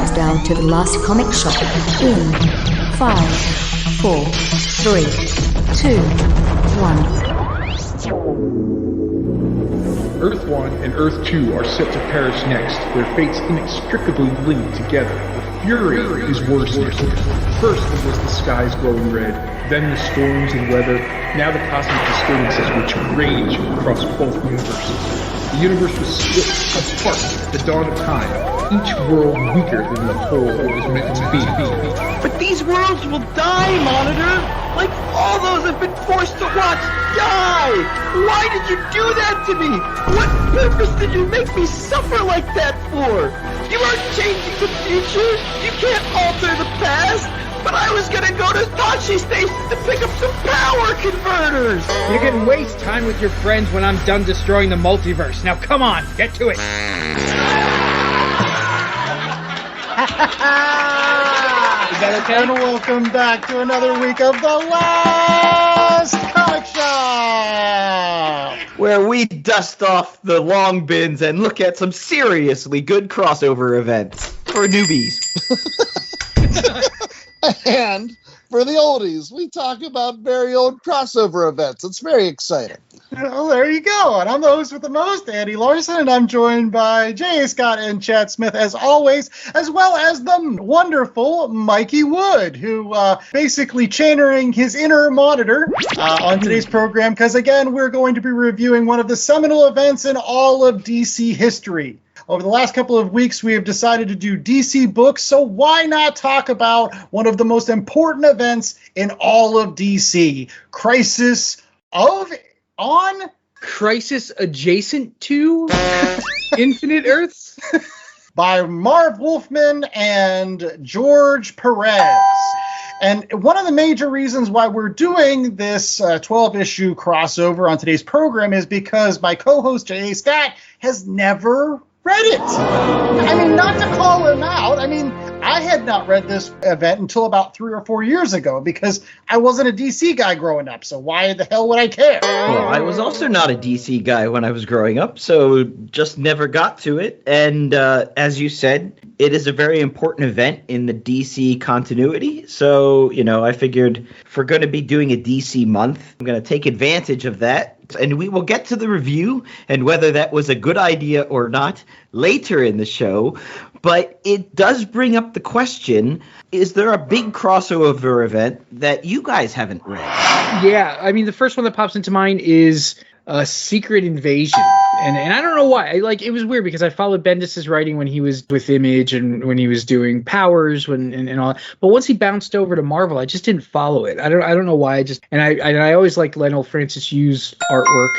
countdown to the last comic shop in 5, 4, 3, 2, 1. Earth 1 and Earth 2 are set to perish next, their fates inextricably linked together. The fury is worsening. First it was the skies glowing red, then the storms and weather, now the cosmic disturbances which rage across both universes. The universe was split apart at the dawn of time, each world weaker than the whole it was meant to be. But these worlds will die, Monitor! Like all those have been forced to watch die! Why did you do that to me? What purpose did you make me suffer like that for? You aren't changing the future! You can't alter the past! But I was gonna go to Tachi Station to pick up some power converters! You can waste time with your friends when I'm done destroying the multiverse. Now come on, get to it! Is that okay? And welcome back to another week of the Last Comic Shop, where we dust off the long bins and look at some seriously good crossover events for newbies. and for the oldies, we talk about very old crossover events. It's very exciting. Well, there you go. And I'm the host with the most, Andy Larson, and I'm joined by J.A. Scott and Chad Smith, as always, as well as the wonderful Mikey Wood, who basically channeling his inner Monitor on today's program, because, again, we're going to be reviewing one of the seminal events in all of DC history. Over the last couple of weeks, we have decided to do DC books, so why not talk about one of the most important events in all of DC, Crisis adjacent to Infinite Earths? By Marv Wolfman and George Perez. And one of the major reasons why we're doing this 12-issue crossover on today's program is because my co-host, J.A. Scott, has never read it. I mean, not to call him out. I mean, I had not read this event until about 3 or 4 years ago because I wasn't a DC guy growing up, so why the hell would I care? Well, I was also not a DC guy when I was growing up, so just never got to it. And as you said, it is a very important event in the DC continuity. So, I figured if we're going to be doing a DC month, I'm going to take advantage of that. And we will get to the review and whether that was a good idea or not later in the show. But it does bring up the question, is there a big crossover event that you guys haven't read? Yeah, I mean, the first one that pops into mind is Secret Invasion. And I don't know why. It was weird because I followed Bendis' writing when he was with Image and when he was doing Powers and all that. But once he bounced over to Marvel, I just didn't follow it. I don't know why. I always liked Lionel Francis Yu's artwork.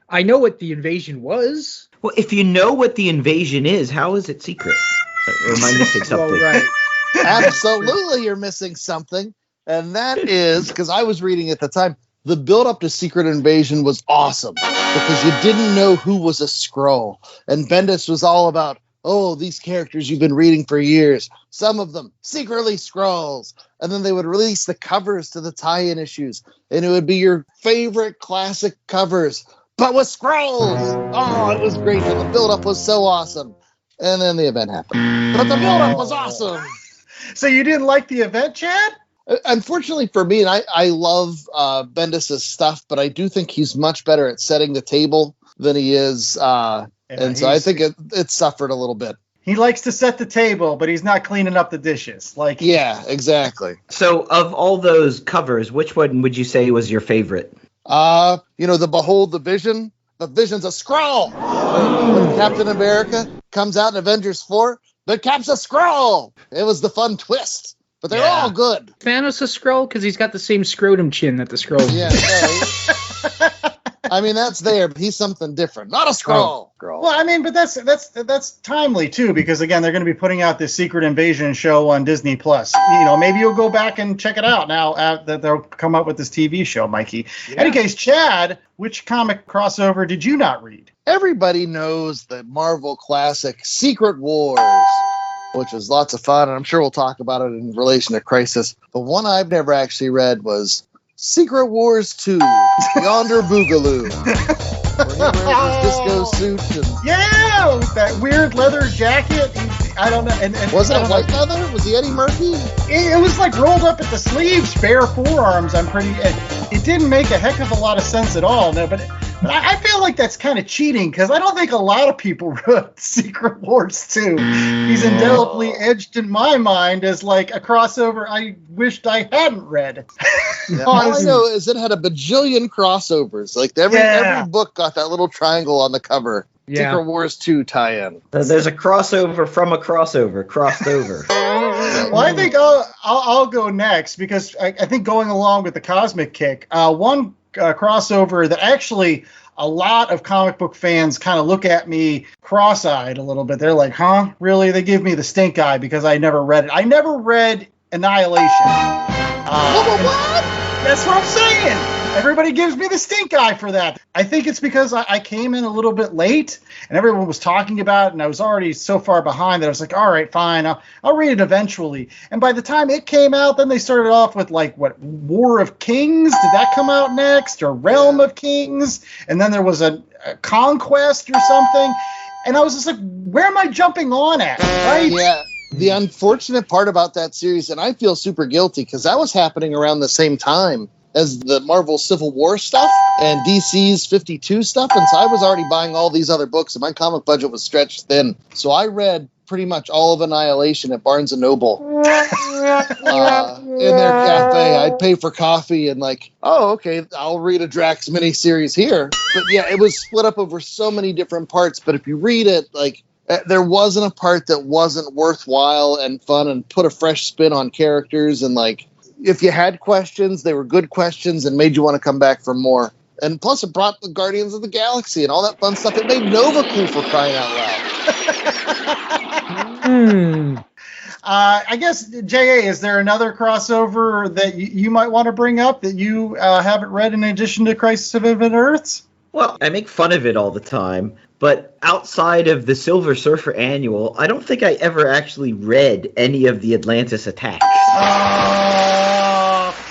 I know what the invasion was. Well, if you know what the invasion is, how is it secret? Or am I missing something? Well, right. Absolutely, you're missing something. And that is, because I was reading at the time, the build-up to Secret Invasion was awesome because you didn't know who was a Skrull. And Bendis was all about, these characters you've been reading for years, some of them secretly Skrulls. And then they would release the covers to the tie-in issues, and it would be your favorite classic covers, but with Skrulls. Oh, it was great, and the build-up was so awesome. And then the event happened. But the build-up was awesome. So you didn't like the event, Chad? Unfortunately for me, and I love Bendis' stuff, but I do think he's much better at setting the table than he is. And so I think it suffered a little bit. He likes to set the table, but he's not cleaning up the dishes. Yeah, exactly. So of all those covers, which one would you say was your favorite? The Behold the Vision. The Vision's a Skrull. When Captain America comes out in Avengers 4, the Cap's a Skrull. It was the fun twist. But they're all good. Thanos a Skrull because he's got the same scrotum chin that the Skrulls. Yeah. I mean, that's there, but he's something different. Not a Skrull. Well, I mean, but that's timely too, because again, they're going to be putting out this Secret Invasion show on Disney Plus. Maybe you'll go back and check it out now that they'll come up with this TV show, Mikey. Yeah. In any case, Chad, which comic crossover did you not read? Everybody knows the Marvel classic Secret Wars, which was lots of fun, and I'm sure we'll talk about it in relation to Crisis. But one I've never actually read was Secret Wars 2, Yonder Boogaloo. Where he wears his disco suit. With that weird leather jacket. I don't know. And Wasn't it white leather? Was he Eddie Murphy? It was like rolled up at the sleeves, bare forearms. It didn't make a heck of a lot of sense at all. No, but I feel like that's kind of cheating because I don't think a lot of people read Secret Wars 2. He's indelibly edged in my mind as like a crossover I wished I hadn't read. Yeah, all I know is it had a bajillion crossovers. Like every book got that little triangle on the cover. Yeah. Secret Wars 2 tie-in. There's a crossover from a crossover, crossed over. Well, I think I'll go next because I think going along with the Cosmic Kick, one crossover that actually a lot of comic book fans kind of look at me cross-eyed a little bit. They're like, huh? Really? They give me the stink eye because I never read it. I never read Annihilation. What? That's what I'm saying. Everybody gives me the stink eye for that. I think it's because I came in a little bit late and everyone was talking about it and I was already so far behind that I was like, all right, fine, I'll read it eventually. And by the time it came out, then they started off with like, what, War of Kings? Did that come out next? Or Realm of Kings? And then there was a Conquest or something. And I was just like, where am I jumping on at? Right? Yeah. The unfortunate part about that series, and I feel super guilty because that was happening around the same time as the Marvel Civil War stuff and DC's 52 stuff. And so I was already buying all these other books and my comic budget was stretched thin. So I read pretty much all of Annihilation at Barnes & Noble in their cafe. I'd pay for coffee and like, oh, okay, I'll read a Drax miniseries here. But yeah, it was split up over so many different parts. But if you read it, like, there wasn't a part that wasn't worthwhile and fun and put a fresh spin on characters. And like, if you had questions, they were good questions and made you want to come back for more. And plus it brought the Guardians of the Galaxy and all that fun stuff. It made Nova cool, for crying out loud. I guess, J.A., is there another crossover that you might want to bring up that you haven't read in addition to Crisis of Infinite Earths? Well, I make fun of it all the time, but outside of the Silver Surfer annual, I don't think I ever actually read any of the Atlantis attacks.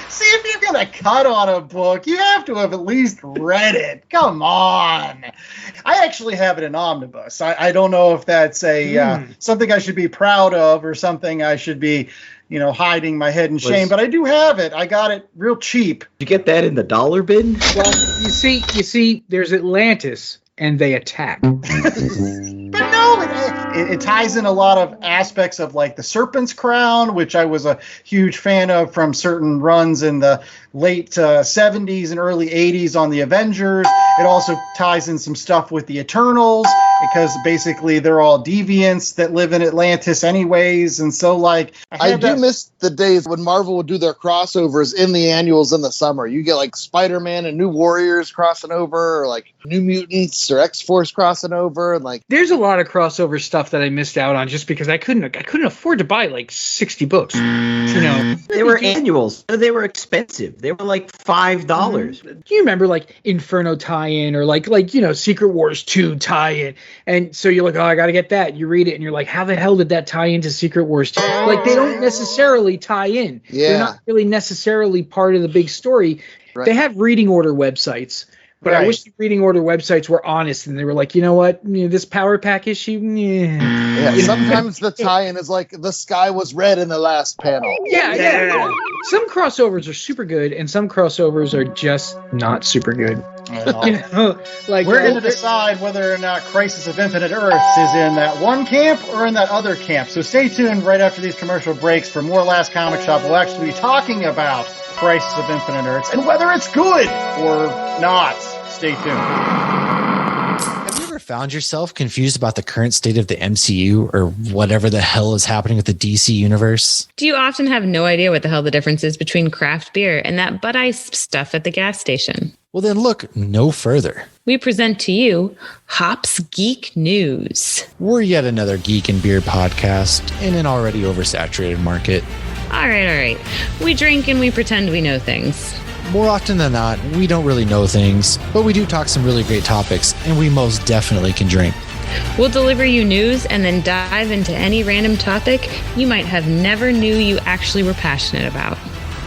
See, if you're going to cut on a book, you have to have at least read it. Come on. I actually have it in omnibus. I don't know if that's something I should be proud of or something I should be, hiding my head in shame, but I do have it. I got it real cheap. Did you get that in the dollar bin? Well, you see, there's Atlantis, and they attack. But no, it ties in a lot of aspects of like the Serpent's Crown, which I was a huge fan of from certain runs in the late 70s and early 80s on the Avengers. It also ties in some stuff with the Eternals because basically they're all deviants that live in Atlantis anyways. And so like I do miss the days when Marvel would do their crossovers in the annuals in the summer. You get like Spider-Man and New Warriors crossing over, or like New Mutants or X-Force crossing over, and like there's a lot of crossover stuff that I missed out on just because I couldn't afford to buy like 60 books. They were annuals. They were expensive. They were like $5. Do you remember like Inferno tie-in or like Secret Wars 2 tie-in? And so you're like, oh, I got to get that. You read it and you're like, how the hell did that tie into Secret Wars 2? Like they don't necessarily tie in. Yeah. They're not really necessarily part of the big story. Right. They have reading order websites. But right. I wish the reading order websites were honest and they were like, you know what, this power pack issue. Yeah, sometimes the tie-in is like the sky was red in the last panel. Yeah. Some crossovers are super good and some crossovers are just not super good. Like we're going to decide whether or not Crisis of Infinite Earths is in that one camp or in that other camp. So stay tuned right after these commercial breaks for more Last Comic Shop. We'll actually be talking about Crisis of Infinite Earths and whether it's good or not. Stay tuned. Have you ever found yourself confused about the current state of the MCU or whatever the hell is happening with the DC universe? Do you often have no idea what the hell the difference is between craft beer and that Bud Ice stuff at the gas station? Well, then look no further. We present to you Hops Geek News. We're yet another geek and beer podcast in an already oversaturated market. All right. We drink and we pretend we know things. More often than not, we don't really know things, but we do talk some really great topics, and we most definitely can drink. We'll deliver you news and then dive into any random topic you might have never knew you actually were passionate about.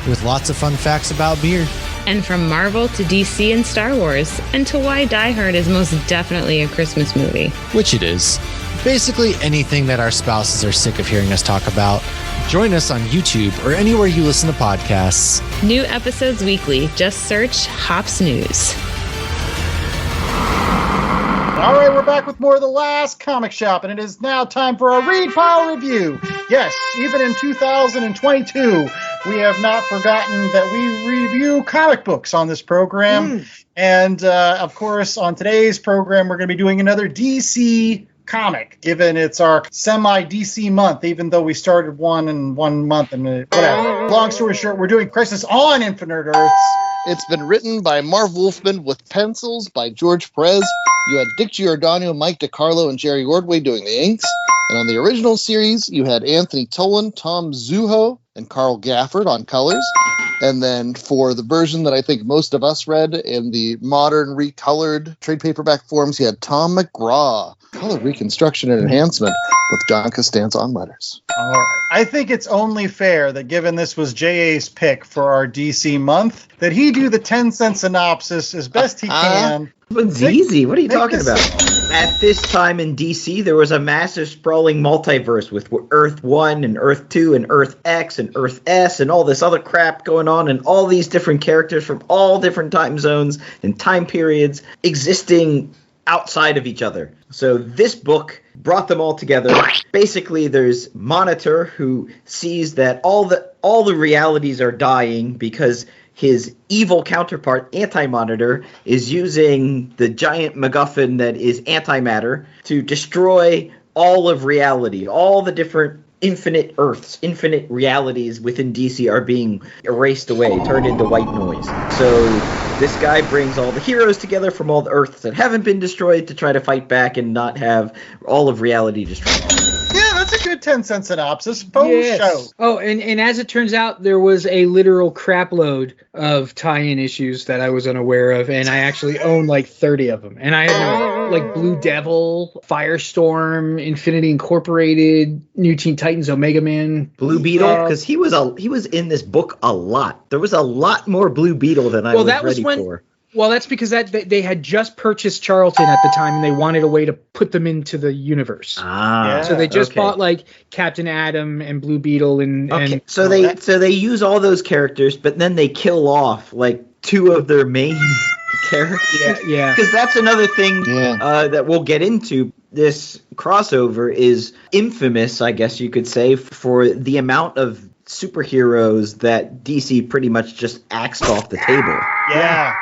With lots of fun facts about beer. And from Marvel to DC and Star Wars, and to why Die Hard is most definitely a Christmas movie. Which it is. basically anything that our spouses are sick of hearing us talk about. Join us on YouTube or anywhere you listen to podcasts. New episodes weekly. Just search Hops News. All right, we're back with more of The Last Comic Shop, and it is now time for our Read Pile Review. Yes, even in 2022, we have not forgotten that we review comic books on this program. And, of course, on today's program, we're going to be doing another DC comic, given it's our semi-DC month, even though we started one in 1 month and whatever. Long story short, we're doing Crisis on Infinite Earths. It's been written by Marv Wolfman with pencils by George Perez. You had Dick Giordano, Mike DiCarlo, and Jerry Ordway doing the inks. And on the original series, you had Anthony Tolan, Tom Zuho, and Carl Gafford on colors. And then for the version that I think most of us read in the modern recolored trade paperback forms, you had Tom McGraw, color reconstruction and enhancement with John Costanza on letters. All right. I think it's only fair that given this was J.A.'s pick for our DC month, that he do the 10-cent synopsis as best he can. It's easy. What are you talking about? At this time in DC, there was a massive sprawling multiverse with Earth 1 and Earth 2 and Earth X and Earth S and all this other crap going on, and all these different characters from all different time zones and time periods existing outside of each other. So this book brought them all together. Basically, there's Monitor, who sees that all the realities are dying because his evil counterpart, Anti-Monitor, is using the giant MacGuffin that is antimatter to destroy all of reality. All the different infinite Earths, infinite realities within DC are being erased away, turned into white noise. So this guy brings all the heroes together from all the Earths that haven't been destroyed to try to fight back and not have all of reality destroyed. Yeah, that's a good 10-cent synopsis. Show. Oh, and as it turns out, there was a literal crapload of tie-in issues that I was unaware of, and I actually own like 30 of them. And I had no, like Blue Devil, Firestorm, Infinity Incorporated, New Teen Titans, Omega Man, Blue Beetle, because he was in this book a lot. There was a lot more Blue Beetle than I was ready for. Well, that's because they had just purchased Charlton at the time, and they wanted a way to put them into the universe. So they just bought like Captain Atom and Blue Beetle and so they use all those characters, but then they kill off like two of their main characters. Yeah. Because that's another thing that we'll get into. This crossover is infamous, I guess you could say, for the amount of superheroes that DC pretty much just axed off the table. Yeah.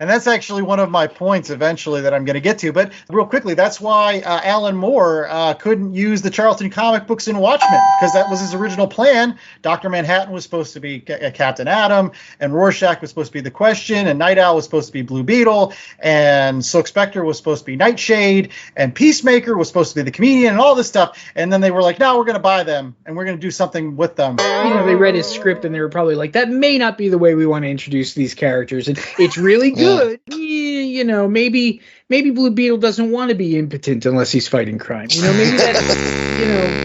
And that's actually one of my points eventually that I'm going to get to. But real quickly, that's why Alan Moore couldn't use the Charlton comic books in Watchmen, because that was his original plan. Dr. Manhattan was supposed to be Captain Atom, and Rorschach was supposed to be the Question, and Night Owl was supposed to be Blue Beetle, and Silk Spectre was supposed to be Nightshade, and Peacemaker was supposed to be the Comedian, and all this stuff. And then they were like, no, we're going to buy them, and we're going to do something with them. You know, they read his script, and they were probably like, that may not be the way we want to introduce these characters. And it's really good. You know, maybe Blue Beetle doesn't want to be impotent unless he's fighting crime. You know,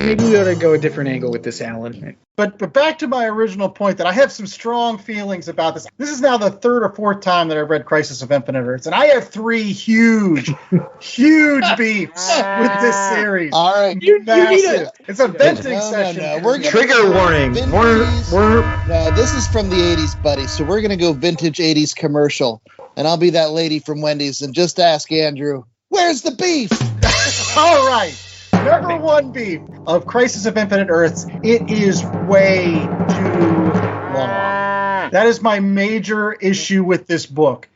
maybe we ought to go a different angle with this, Alan. But back to my original point that I have some strong feelings about this. This is now the third or fourth time that I've read Crisis of Infinite Earths, and I have three huge beefs with this series. All right, it's a venting session. No. We're Trigger warning. No, this is from the 80s, buddy. So we're gonna go vintage 80s commercial, and I'll be that lady from Wendy's and just ask Andrew, where's the beef? All right. Number one beef of Crisis of Infinite Earths, it is way too long. That is my major issue with this book.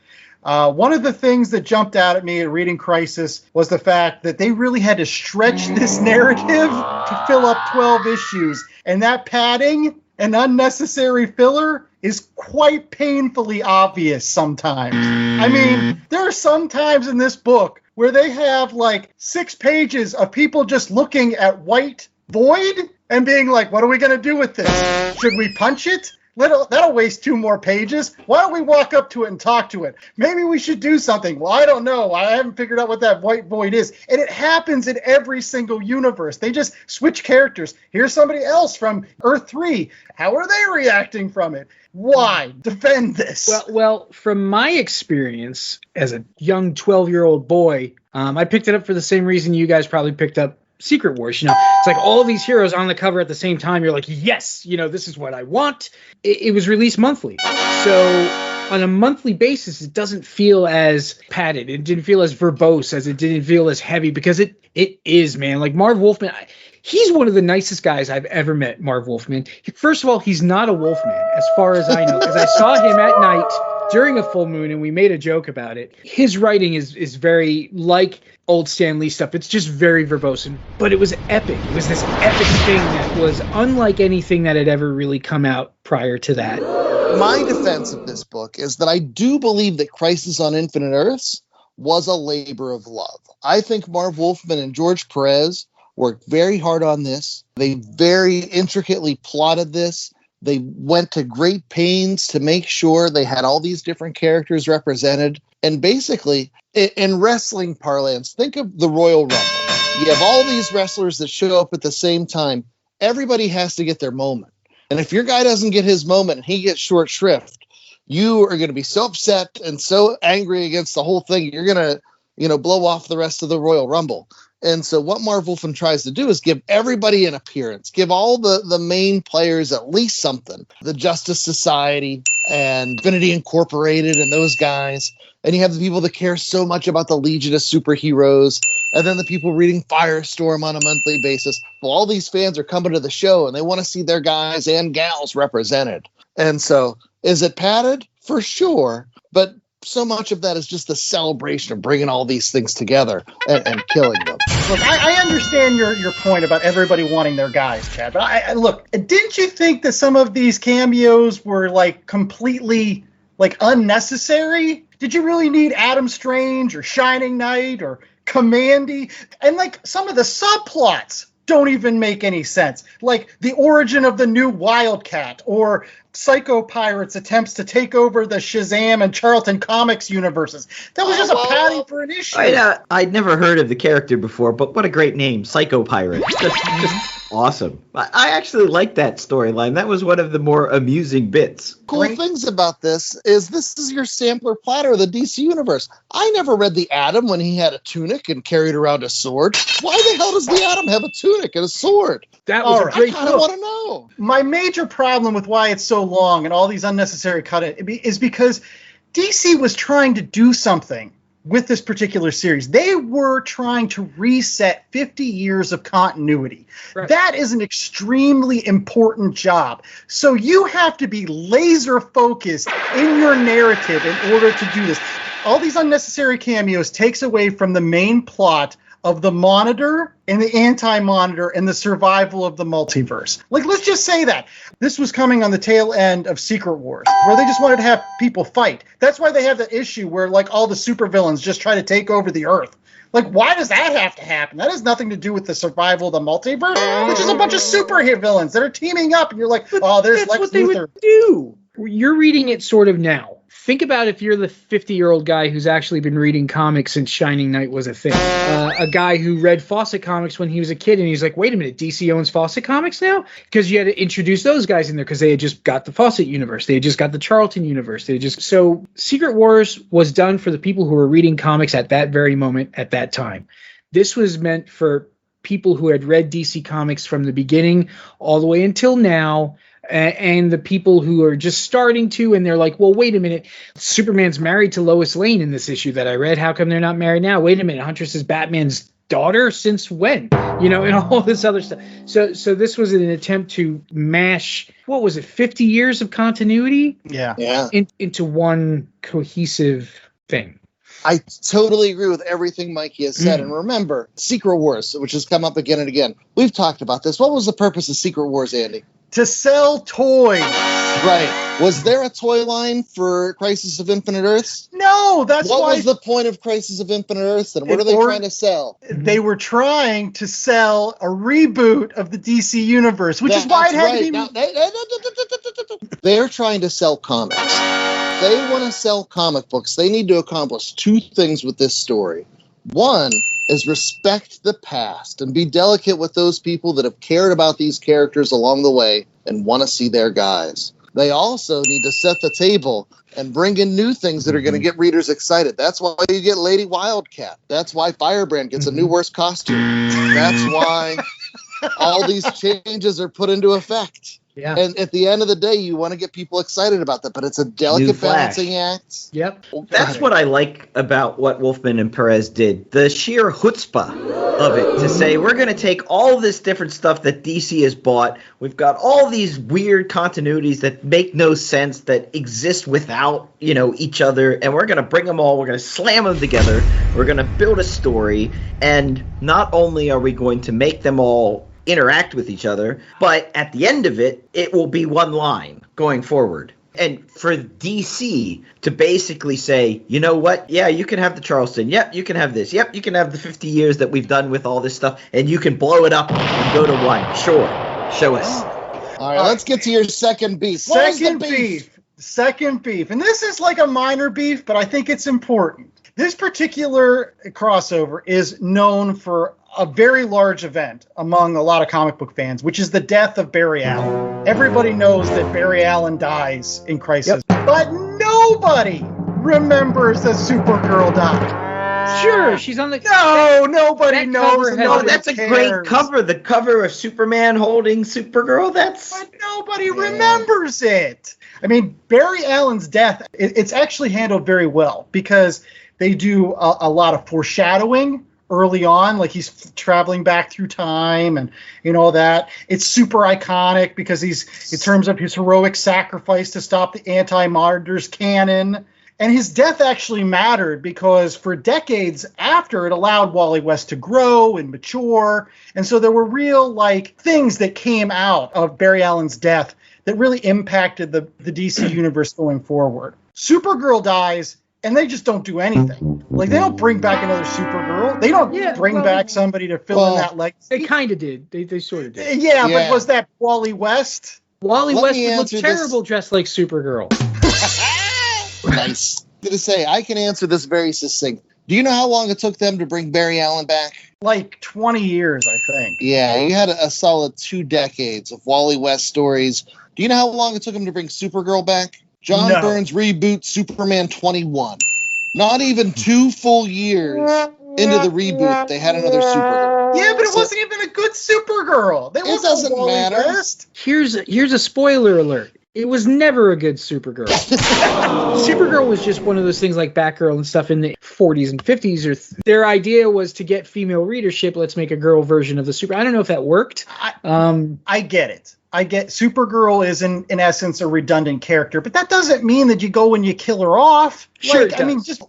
One of the things that jumped out at me at reading Crisis was the fact that they really had to stretch this narrative to fill up 12 issues. And that padding and unnecessary filler is quite painfully obvious sometimes. I mean, there are some times in this book where they have like 6 pages of people just looking at white void and being like, what are we going to do with this? Should we punch it? That'll waste 2 more pages. Why don't we walk up to it and talk to it? Maybe we should do something. Well, I don't know. I haven't figured out what that white void is. And it happens in every single universe. They just switch characters. Here's somebody else from Earth 3. How are they reacting from it? Why? Defend this. Well, from my experience as a young 12-year-old boy, I picked it up for the same reason you guys probably picked up Secret Wars. It's like all these heroes on the cover at the same time. You're like, yes, this is what I want. It was released monthly. So on a monthly basis, it doesn't feel as padded. It didn't feel as verbose, as it didn't feel as heavy, because it is, man. Like Marv Wolfman, he's one of the nicest guys I've ever met, Marv Wolfman. First of all, he's not a Wolfman, as far as I know, because I saw him at night during a full moon, and we made a joke about it. His writing is very like old Stan Lee stuff. It's just very verbose, but it was epic. It was this epic thing that was unlike anything that had ever really come out prior to that. My defense of this book is that I do believe that Crisis on Infinite Earths was a labor of love. I think Marv Wolfman and George Perez worked very hard on this. They very intricately plotted this. They went to great pains to make sure they had all these different characters represented. And basically, in wrestling parlance, think of the Royal Rumble. You have all these wrestlers that show up at the same time. Everybody has to get their moment. And if your guy doesn't get his moment and he gets short shrift, you are going to be so upset and so angry against the whole thing, you're going to, blow off the rest of the Royal Rumble. And so what Marv Wolfman tries to do is give everybody an appearance, give all the main players at least something. The Justice Society and Infinity Incorporated and those guys. And you have the people that care so much about the Legion of Superheroes. And then the people reading Firestorm on a monthly basis. Well, all these fans are coming to the show and they want to see their guys and gals represented. And so is it padded? For sure. But so much of that is just the celebration of bringing all these things together and killing them. Look, I understand your point about everybody wanting their guys, Chad. But I look, didn't you think that some of these cameos were like completely like unnecessary? Did you really need Adam Strange or Shining Knight or Commandy? And like some of the subplots don't even make any sense. Like the origin of the new Wildcat, or Psycho Pirate's attempts to take over the Shazam and Charlton Comics universes. That was just a padding for an issue. I'd never heard of the character before, but what a great name, Psycho Pirate. Just awesome. I actually liked that storyline. That was one of the more amusing bits. Cool things about this is your sampler platter of the DC universe. I never read the Atom when he had a tunic and carried around a sword. Why the hell does the Atom have a tunic and a sword? That was a great I kind of want to know. My major problem with why it's so long and all these unnecessary cut-ins is because DC was trying to do something with this particular series. They were trying to reset 50 years of continuity. Right. That is an extremely important job. So you have to be laser focused in your narrative in order to do this. All these unnecessary cameos takes away from the main plot of the Monitor and the Anti-Monitor and the survival of the multiverse. Like, let's just say that. This was coming on the tail end of Secret Wars, where they just wanted to have people fight. That's why they have the issue where, like, all the supervillains just try to take over the Earth. Like, why does that have to happen? That has nothing to do with the survival of the multiverse, which is a bunch of superhero villains that are teaming up, and you're like, oh, there's Lex Luthor. They would do. You're reading it sort of now. Think about if you're the 50-year-old guy who's actually been reading comics since Shining Knight was a thing. A guy who read Fawcett Comics when he was a kid, and he's like, wait a minute, DC owns Fawcett Comics now? Because you had to introduce those guys in there because they had just got the Fawcett universe. They had just got the Charlton universe. So Secret Wars was done for the people who were reading comics at that very moment, at that time. This was meant for people who had read DC Comics from the beginning all the way until now, and the people who are just starting to, and they're like, well, wait a minute, Superman's married to Lois Lane in this issue that I read. How come they're not married now? Wait a minute, Huntress is Batman's daughter since when? And all this other stuff. So this was an attempt to mash, 50 years of continuity? Yeah. Into one cohesive thing. I totally agree with everything Mikey has said. And remember, Secret Wars, which has come up again and again. We've talked about this. What was the purpose of Secret Wars, Andy? To sell toys. Right. Was there a toy line for Crisis of Infinite Earths? No, that's why. What was the point of Crisis of Infinite Earths, and what are they trying to sell? They were trying to sell a reboot of the DC universe, which is why it had to be. They're trying to sell comics. If they want to sell comic books, they need to accomplish two things with this story. One is respect the past and be delicate with those people that have cared about these characters along the way and want to see their guys. They also need to set the table and bring in new things that are going to get readers excited. That's why you get Lady Wildcat. That's why Firebrand gets a new worst costume. That's why all these changes are put into effect. Yeah. And at the end of the day, you want to get people excited about that, but it's a delicate balancing act. Yep. That's what I like about what Wolfman and Perez did. The sheer chutzpah of it to say, we're going to take all this different stuff that DC has bought. We've got all these weird continuities that make no sense, that exist without, each other. And we're going to bring them all. We're going to slam them together. We're going to build a story. And not only are we going to make them all interact with each other, but at the end of it, it will be one line going forward. And for DC to basically say, you know what? Yeah, you can have the Charleston. Yep, you can have this. Yep, you can have the 50 years that we've done with all this stuff, and you can blow it up and go to one. Sure. Show us. All right, let's get to your second beef. Second beef. And this is like a minor beef, but I think it's important. This particular crossover is known for a very large event among a lot of comic book fans, which is the death of Barry Allen. Everybody knows that Barry Allen dies in Crisis, but nobody remembers that Supergirl died. Sure, she's on the... Nobody knows. That's a great cover. The cover of Superman holding Supergirl. But nobody remembers it. I mean, Barry Allen's death, it's actually handled very well because they do a lot of foreshadowing early on, like he's traveling back through time and all that. It's super iconic because he's, in terms of his heroic sacrifice to stop the anti-monitors cannon. And his death actually mattered because for decades after, it allowed Wally West to grow and mature. And so there were real things that came out of Barry Allen's death that really impacted the DC universe going forward. Supergirl dies, and they just don't do anything. They don't bring back another Supergirl. They don't bring back somebody to fill in that legacy. They kind of did. They sort of did. Yeah, but was that Wally West? Wally West would look terrible dressed like Supergirl. Nice. I'm going to say, I can answer this very succinct. Do you know how long it took them to bring Barry Allen back? 20 years, I think. Yeah, you had a solid 2 decades of Wally West stories. Do you know how long it took them to bring Supergirl back? John Byrne's reboot Superman 21. Not even 2 full years into the reboot, they had another Supergirl. Yeah, but it wasn't even a good Supergirl. It doesn't matter. West. Here's a spoiler alert. It was never a good Supergirl. Supergirl was just one of those things like Batgirl and stuff in the 40s and 50s. Their idea was to get female readership. Let's make a girl version of the Super. I don't know if that worked. I get it. I get Supergirl is in essence a redundant character, but that doesn't mean that you go and you kill her off. Sure, No,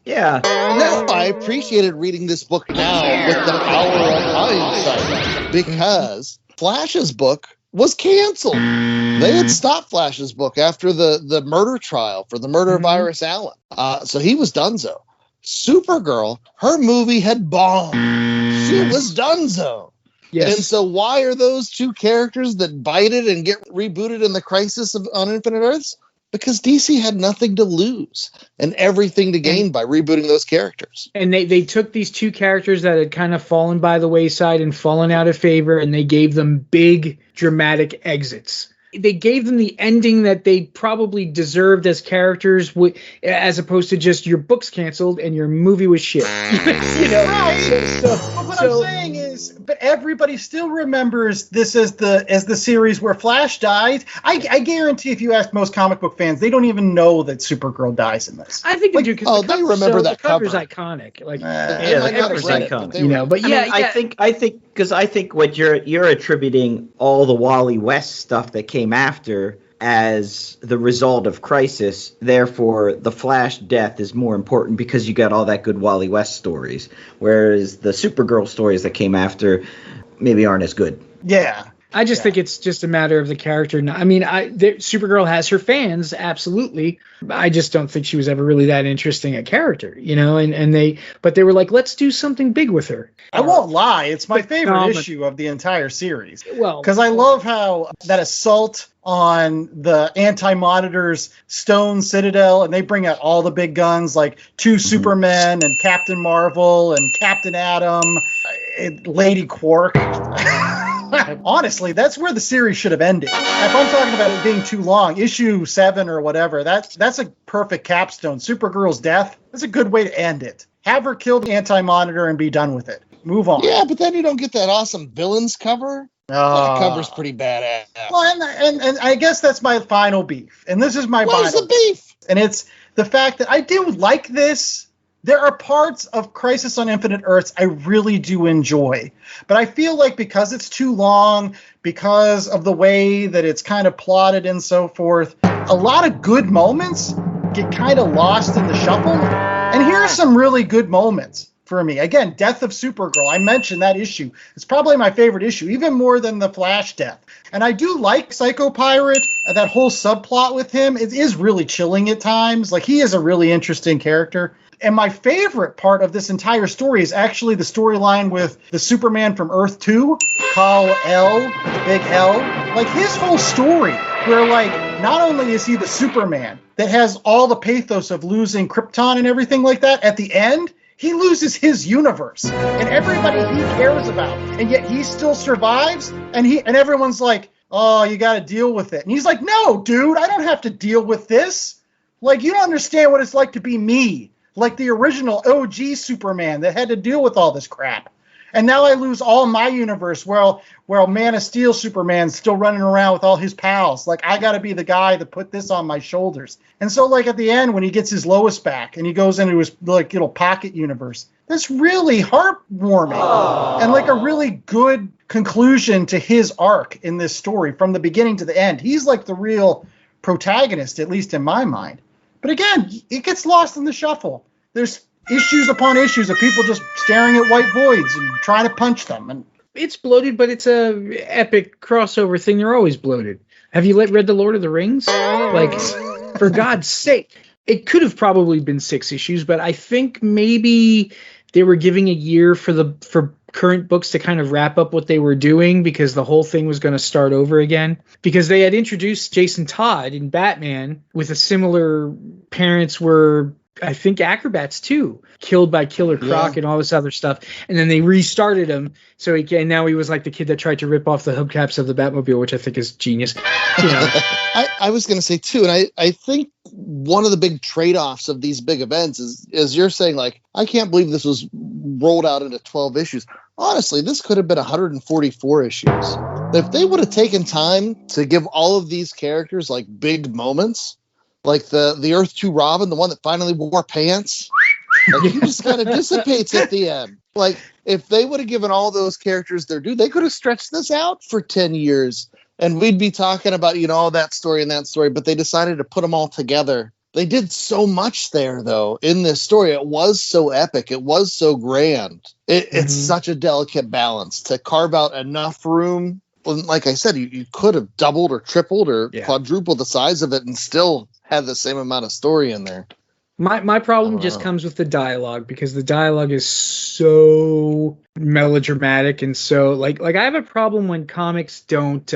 I appreciated reading this book now with the power of hindsight because Flash's book was canceled. They had stopped Flash's book after the murder trial for the murder of Iris Allen. So he was donezo. Supergirl, her movie had bombed. She was donezo. Yes. And so why are those 2 characters that bite it and get rebooted in the Crisis on Infinite Earths? Because DC had nothing to lose and everything to gain by rebooting those characters. And they took these 2 characters that had kind of fallen by the wayside and fallen out of favor, and they gave them big, dramatic exits. They gave them the ending that they probably deserved as characters, as opposed to just your book's canceled and your movie was shit. Right. But what I'm saying is, but everybody still remembers this as the series where Flash died. I guarantee if you ask most comic book fans, they don't even know that Supergirl dies in this. I think they do because they remember that the cover's iconic. The cover's iconic. But I think what you're attributing all the Wally West stuff that came after as the result of Crisis, therefore the Flash death is more important because you got all that good Wally West stories, whereas the Supergirl stories that came after maybe aren't as good. Yeah. I just think it's just a matter of the character. I mean, Supergirl has her fans, absolutely. I just don't think she was ever really that interesting a character, but they were like, let's do something big with her. I won't lie, it's my favorite issue of the entire series. Well, because I love how that assault on the anti-monitors Stone Citadel, and they bring out all the big guns like 2 Supermen and Captain Marvel and Captain Atom, Lady Quark. Honestly, that's where the series should have ended. If I'm talking about it being too long, issue 7 or whatever, that's a perfect capstone. Supergirl's death, that's a good way to end it. Have her kill the Anti-Monitor and be done with it. Move on. Yeah, but then you don't get that awesome villains cover. That cover's pretty badass. Well, and I guess that's my final beef. And this is my Where's final the beef? And it's the fact that I do like this. There are parts of Crisis on Infinite Earths I really do enjoy. But I feel like because it's too long, because of the way that it's kind of plotted and so forth, a lot of good moments get kind of lost in the shuffle. And here are some really good moments for me. Again, Death of Supergirl. I mentioned that issue. It's probably my favorite issue, even more than the Flash death. And I do like Psycho Pirate. That whole subplot with him, it is really chilling at times. Like, he is a really interesting character. And my favorite part of this entire story is actually the storyline with the Superman from Earth 2, Kal-El, the big L. Like, his whole story, where, like, not only is he the Superman that has all the pathos of losing Krypton and everything like that, at the end, he loses his universe and everybody he cares about. And yet he still survives, and everyone's like, oh, you got to deal with it. And he's like, no, dude, I don't have to deal with this. Like, you don't understand what it's like to be me. Like the original OG Superman that had to deal with all this crap. And now I lose all my universe while Man of Steel Superman's still running around with all his pals. Like, I got to be the guy that put this on my shoulders. And so, like, at the end, when he gets his Lois back and he goes into his, like, little pocket universe, that's really heartwarming. And, like, a really good conclusion to his arc in this story from the beginning to the end. He's, like, the real protagonist, at least in my mind. But again, it gets lost in the shuffle. There's issues upon issues of people just staring at white voids and trying to punch them. And it's bloated, but it's a epic crossover thing. They're always bloated. Have you read The Lord of the Rings? Like, for God's sake. It could have probably been 6 issues, but I think maybe they were giving a year for current books to kind of wrap up what they were doing, because the whole thing was going to start over again. Because they had introduced Jason Todd in Batman with a similar parents were, I think, acrobats too, killed by Killer Croc and all this other stuff. And then they restarted him. So now he was like the kid that tried to rip off the hubcaps of the Batmobile, which I think is genius. You know. I was going to say too, and I think one of the big trade-offs of these big events is you're saying, like, I can't believe this was rolled out into 12 issues. Honestly, this could have been 144 issues. If they would have taken time to give all of these characters like big moments, like the Earth 2 Robin, the one that finally wore pants, like, he just kind of dissipates at the end. Like, if they would have given all those characters their due, they could have stretched this out for 10 years. And we'd be talking about, all that story and that story, but they decided to put them all together. They did so much there, though, in this story. It was so epic. It was so grand. It's such a delicate balance to carve out enough room. Well, like I said, you could have doubled or tripled or quadrupled the size of it and still had the same amount of story in there. My problem just comes with the dialogue, because the dialogue is so melodramatic and so like I have a problem when comics don't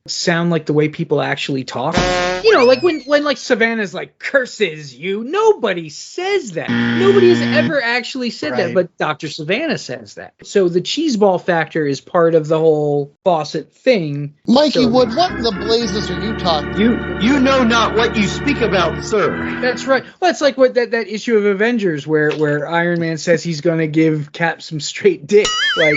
sound like the way people actually talk. Like when like Savannah's like, curses you. Nobody says that. Nobody has ever actually said that, but Dr. Savannah says that. So the cheeseball factor is part of the whole Fawcett thing. Mikey Wood, what in the blazes are you talking? You know not what you speak about, sir. That's right. Well, it's like what that issue of Avengers where Iron Man says he's going to give Cap some straight dick. Like,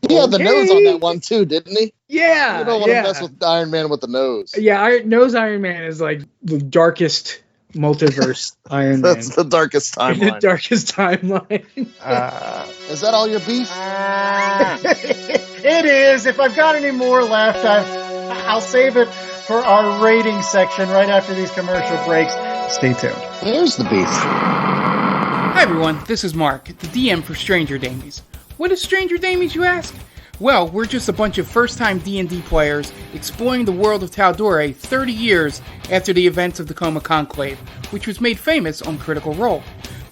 he had the nose on that one too, didn't he? Yeah. You don't want to mess with Iron Man with the nose. Yeah, Iron Man is like the darkest multiverse Iron Man. That's the darkest timeline. The darkest timeline. Is that all your beef? It is. If I've got any more left, I'll save it for our rating section right after these commercial breaks. Stay tuned. There's the beef. Hi everyone, this is Mark, the DM for Stranger Damies. What is Stranger Damies, you ask? Well, we're just a bunch of first-time D&D players exploring the world of Tal'Dorei 30 years after the events of the Coma Conclave, which was made famous on Critical Role.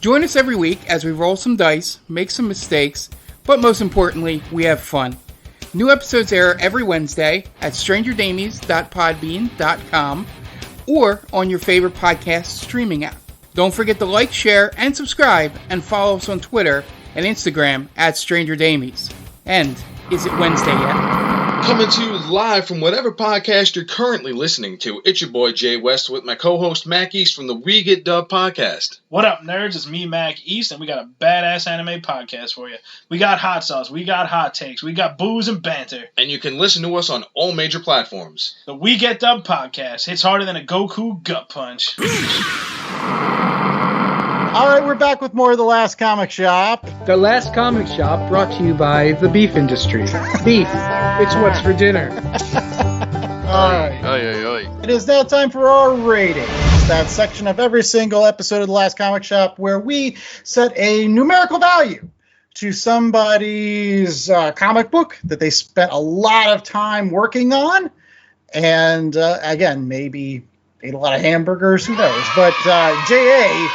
Join us every week as we roll some dice, make some mistakes, but most importantly, we have fun. New episodes air every Wednesday at strangerdamies.podbean.com or on your favorite podcast streaming app. Don't forget to like, share, and subscribe, and follow us on Twitter and Instagram at Stranger Damies. And Is it Wednesday yet? Coming to you live from whatever podcast you're currently listening to, it's your boy Jay West with my co-host Mac East from the We Get Dub podcast. What up, nerds? It's me, Mac East, and we got a badass anime podcast for you. We got hot sauce, we got hot takes, we got booze and banter. And you can listen to us on all major platforms. The We Get Dub podcast hits harder than a Goku gut punch. All right, we're back with more of The Last Comic Shop. The Last Comic Shop brought to you by the beef industry. Beef, it's what's for dinner. All right. It is now time for our ratings. That section of every single episode of The Last Comic Shop where we set a numerical value to somebody's comic book that they spent a lot of time working on. And again, maybe ate a lot of hamburgers, who knows. But J.A.,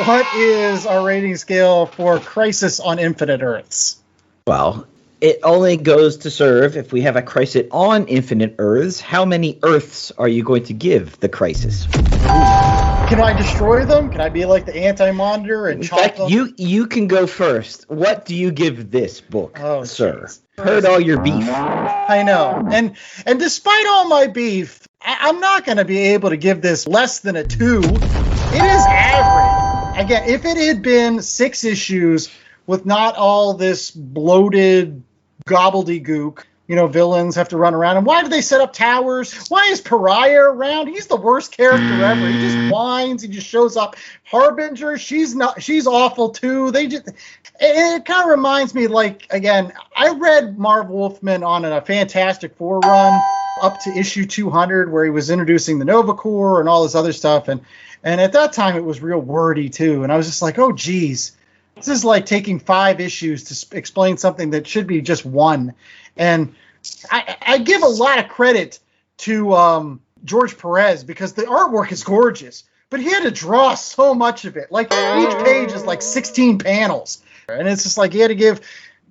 what is our rating scale for Crisis on Infinite Earths? Well, it only goes to serve if we have a crisis on Infinite Earths. How many Earths are you going to give the crisis? Can I destroy them? Can I be like the Anti-Monitor and chop them? You can go first. What do you give this book, sir? Geez. Heard all your beef. I know. And despite all my beef, I'm not going to be able to give this less than a 2. It is average. Again, if it had been 6 issues with not all this bloated gobbledygook, villains have to run around. And why do they set up towers? Why is Pariah around? He's the worst character ever. He just whines. He just shows up. Harbinger, she's awful too. It kind of reminds me, again, I read Marv Wolfman on a Fantastic Four run up to issue 200 where he was introducing the Nova Corps and all this other stuff. And at that time, it was real wordy, too. And I was just like, oh, geez. This is like taking 5 issues to explain something that should be just 1. And I give a lot of credit to George Perez because the artwork is gorgeous. But he had to draw so much of it. Like, each page is like 16 panels. And it's just like he had to give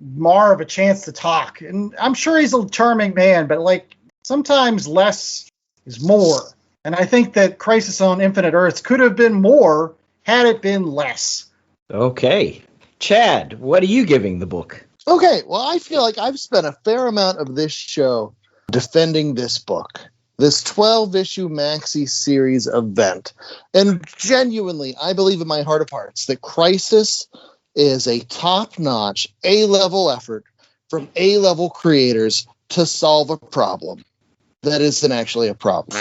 Marv a chance to talk. And I'm sure he's a charming man, but, sometimes less is more. And I think that Crisis on Infinite Earths could have been more had it been less. Okay. Chad, what are you giving the book? Okay, well, I feel like I've spent a fair amount of this show defending this book, this 12-issue maxi series event. And genuinely, I believe in my heart of hearts that Crisis is a top-notch, A-level effort from A-level creators to solve a problem that isn't actually a problem.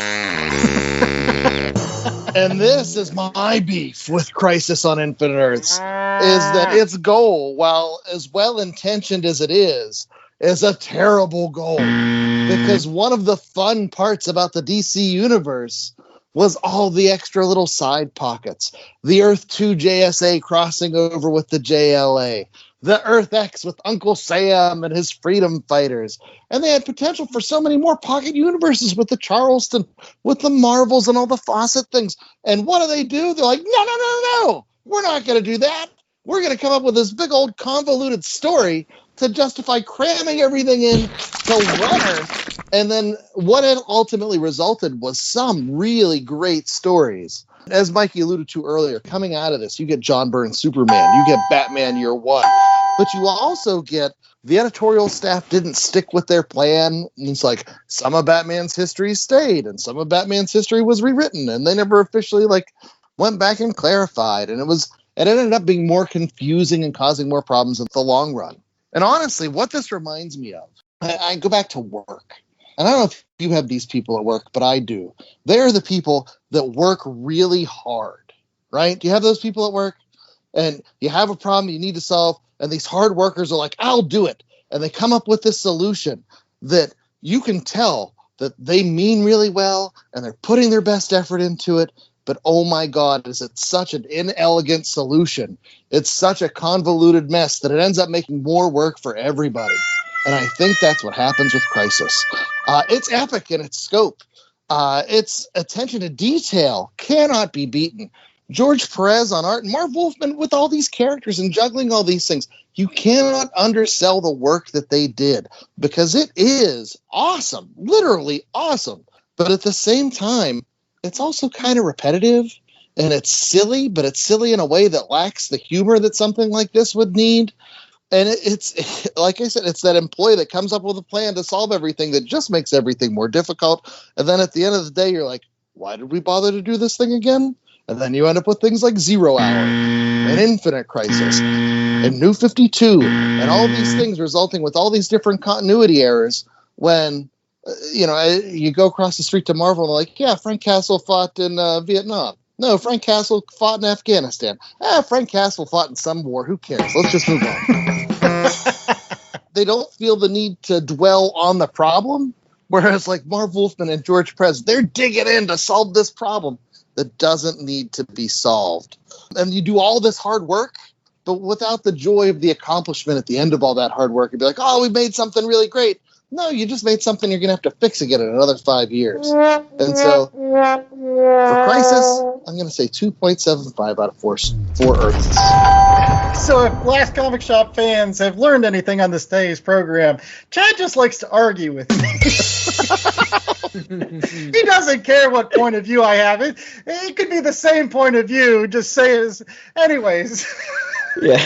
And this is my beef with Crisis on Infinite Earths, is that its goal, while as well-intentioned as it is a terrible goal. Because one of the fun parts about the DC universe was all the extra little side pockets. The Earth 2 JSA crossing over with the JLA. The Earth X with Uncle Sam and his freedom fighters. And they had potential for so many more pocket universes with the Charleston, with the Marvels and all the Fawcett things. And what do? They're like, no. We're not going to do that. We're going to come up with this big old convoluted story to justify cramming everything in to one Earth. And then what it ultimately resulted was some really great stories. As Mikey alluded to earlier, coming out of this, you get John Byrne's Superman, you get Batman Year One, but you also get the editorial staff didn't stick with their plan. And it's like some of Batman's history stayed and some of Batman's history was rewritten, and they never officially went back and clarified. And it ended up being more confusing and causing more problems in the long run. And honestly, what this reminds me of, I go back to work. And I don't know if you have these people at work, but I do. They're the people that work really hard, right? Do you have those people at work? And you have a problem you need to solve, and these hard workers are like, I'll do it. And they come up with this solution that you can tell that they mean really well, and they're putting their best effort into it. But oh my God, is it such an inelegant solution? It's such a convoluted mess that it ends up making more work for everybody. And I think that's what happens with Crisis. It's epic in its scope. Its attention to detail cannot be beaten. George Perez on art and Marv Wolfman with all these characters and juggling all these things. You cannot undersell the work that they did because it is awesome, literally awesome. But at the same time, it's also kind of repetitive and it's silly, but it's silly in a way that lacks the humor that something like this would need. And it's like I said, it's that employee that comes up with a plan to solve everything that just makes everything more difficult. And then at the end of the day, you're like, why did we bother to do this thing again? And then you end up with things like 0 Hour and Infinite Crisis and New 52 and all these things resulting with all these different continuity errors when, you go across the street to Marvel and like, yeah, Frank Castle fought in Vietnam. No, Frank Castle fought in Afghanistan. Frank Castle fought in some war. Who cares? Let's just move on. They don't feel the need to dwell on the problem. Whereas like Marv Wolfman and George Perez, they're digging in to solve this problem that doesn't need to be solved. And you do all this hard work, but without the joy of the accomplishment at the end of all that hard work, you'd be like, oh, we made something really great. No, you just made something you're going to have to fix again in another 5 years. And so for Crisis, I'm going to say 2.75 out of 4 Earths. So if Last Comic Shop fans have learned anything on this day's program, Chad just likes to argue with me. He doesn't care what point of view I have. It could be the same point of view, just say it. Anyways. Yeah.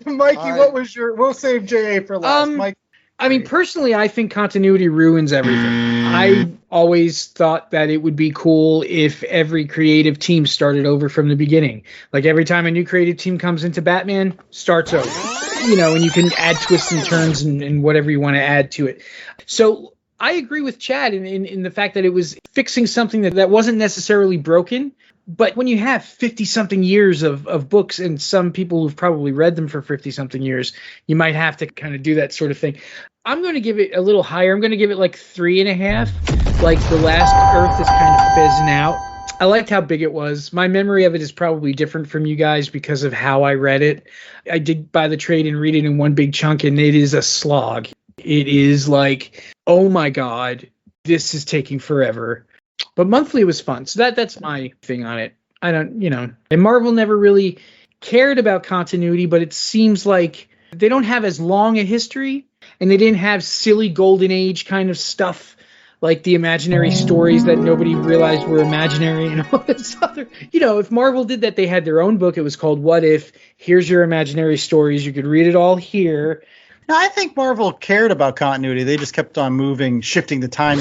Mikey, right. We'll save JA for last. Mike. I mean, personally, I think continuity ruins everything. I always thought that it would be cool if every creative team started over from the beginning. Like every time a new creative team comes into Batman, starts over. And you can add twists and turns and whatever you want to add to it. So I agree with Chad in the fact that it was fixing something that wasn't necessarily broken. But when you have 50-something years of books, and some people who've probably read them for 50-something years, you might have to kind of do that sort of thing. I'm going to give it a little higher. I'm going to give it like 3.5. Like The Last Earth is kind of fizzing out. I liked how big it was. My memory of it is probably different from you guys because of how I read it. I did buy the trade and read it in one big chunk, and it is a slog. It is like, oh my God, this is taking forever. But monthly was fun. So that's my thing on it. I don't, and Marvel never really cared about continuity, but it seems like they don't have as long a history, and they didn't have silly golden age kind of stuff like the imaginary stories that nobody realized were imaginary and all this other. If Marvel did that, they had their own book. It was called What If? Here's your imaginary stories. You could read it all here. No, I think Marvel cared about continuity. They just kept on moving, shifting the time.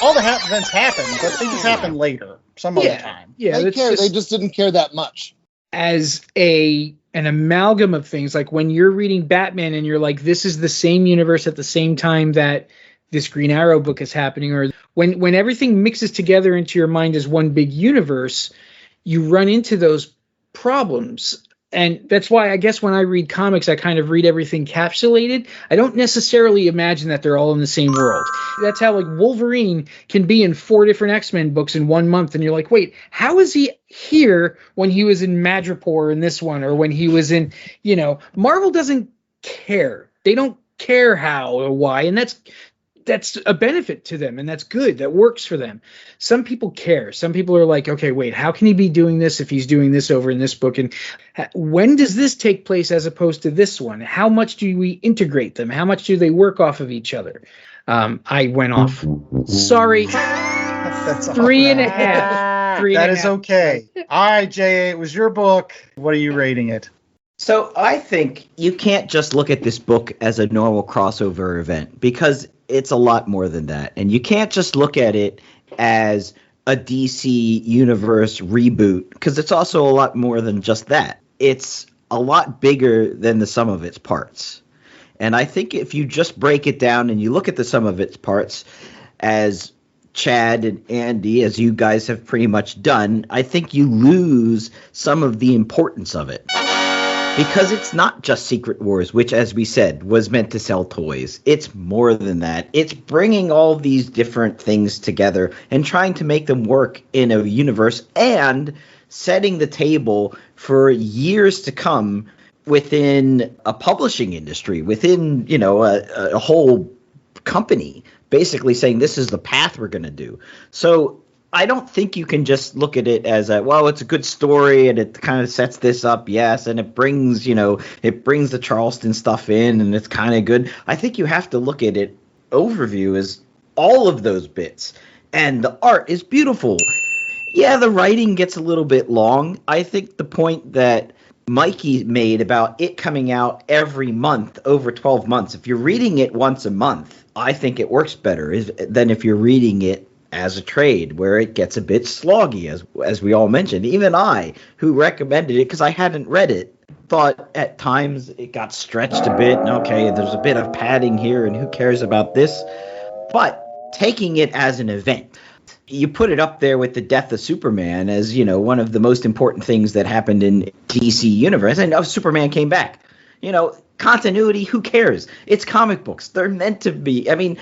All the events happened, but they just happened later, some other time. Yeah, they just didn't care that much. As an amalgam of things, like when you're reading Batman and you're like, this is the same universe at the same time that this Green Arrow book is happening, or when everything mixes together into your mind as one big universe, you run into those problems. And that's why I guess when I read comics, I kind of read everything capsulated. I don't necessarily imagine that they're all in the same world. That's how like Wolverine can be in 4 different X-Men books in 1 month. And you're like, wait, how is he here when he was in Madripoor in this one? Or when he was in, Marvel doesn't care. They don't care how or why. And that's a benefit to them, and that's good. That works for them. Some people care. Some people are like, okay, wait, how can he be doing this if he's doing this over in this book? And when does this take place as opposed to this one? How much do we integrate them? How much do they work off of each other? I went off. Sorry. That's 3.5. That is okay. All right, Jay, it was your book. What are you rating it? So I think you can't just look at this book as a normal crossover event, because it's a lot more than that. And you can't just look at it as a DC Universe reboot, because it's also a lot more than just that. It's a lot bigger than the sum of its parts. And I think if you just break it down and you look at the sum of its parts, as Chad and Andy, as you guys have pretty much done, I think you lose some of the importance of it. Because it's not just Secret Wars, which, as we said, was meant to sell toys. It's more than that. It's bringing all these different things together and trying to make them work in a universe and setting the table for years to come within a publishing industry, within, a whole company, basically saying this is the path we're going to do. So I don't think you can just look at it as it's a good story and it kind of sets this up, yes, and it brings, the Charleston stuff in and it's kind of good. I think you have to look at it overview as all of those bits. And the art is beautiful. Yeah, the writing gets a little bit long. I think the point that Mikey made about it coming out every month over 12 months. If you're reading it once a month, I think it works better than if you're reading it as a trade, where it gets a bit sloggy, as we all mentioned. Even I, who recommended it because I hadn't read it, thought at times it got stretched a bit. And okay, there's a bit of padding here, and who cares about this? But taking it as an event, you put it up there with the death of Superman as, one of the most important things that happened in DC Universe. And Superman came back. Continuity, who cares? It's comic books. They're meant to be. I mean,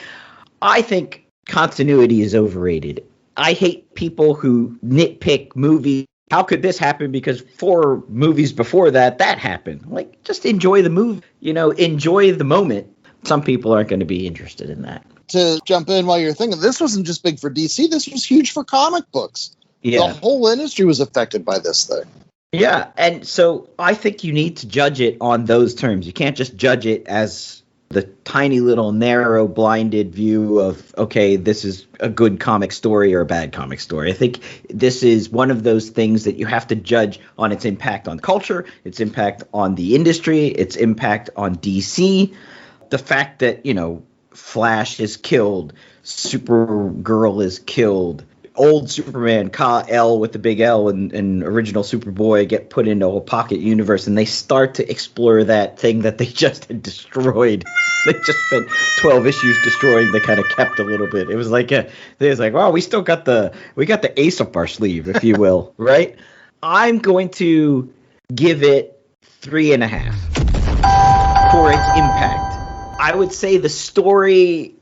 I think continuity is overrated. I hate people who nitpick movies. How could this happen? Because 4 movies before that happened. Like, just enjoy the movie. Enjoy the moment. Some people aren't going to be interested in that. To jump in while you're thinking, this wasn't just big for DC. This was huge for comic books. Yeah. The whole industry was affected by this thing. Yeah, and so I think you need to judge it on those terms. You can't just judge it as the tiny little narrow blinded view of, okay, this is a good comic story or a bad comic story. I think this is one of those things that you have to judge on its impact on culture, its impact on the industry, its impact on DC. The fact that, Flash is killed, Supergirl is killed, old Superman, Kal-El with the big L and original Superboy get put into a pocket universe, and they start to explore that thing that they just had destroyed. They just spent 12 issues destroying. They kind of kept a little bit. It was like wow, we still got the ace up our sleeve, if you will, right? I'm going to give it 3.5 for its impact. I would say the story,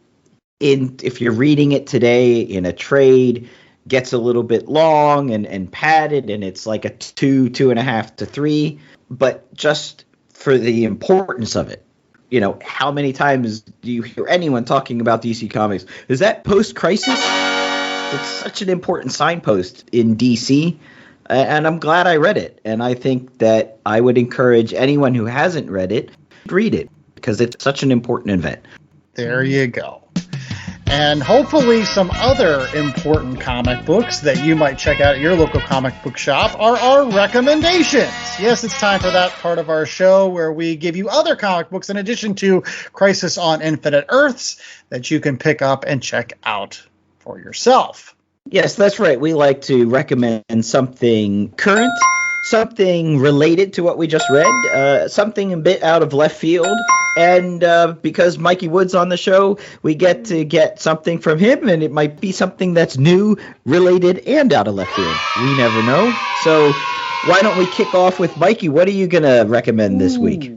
if you're reading it today in a trade, gets a little bit long and padded, and it's like a 2.5 to 3. But just for the importance of it, how many times do you hear anyone talking about DC Comics? Is that post-crisis? It's such an important signpost in DC, and I'm glad I read it. And I think that I would encourage anyone who hasn't read it, read it, because it's such an important event. There you go. And hopefully some other important comic books that you might check out at your local comic book shop are our recommendations. Yes, it's time for that part of our show where we give you other comic books in addition to Crisis on Infinite Earths that you can pick up and check out for yourself. Yes, that's right. We like to recommend something current, something related to what we just read, something a bit out of left field. And because Mikey Wood's on the show, we get to get something from him, and it might be something that's new, related, and out of left field. We never know. So why don't we kick off with Mikey? What are you going to recommend this week?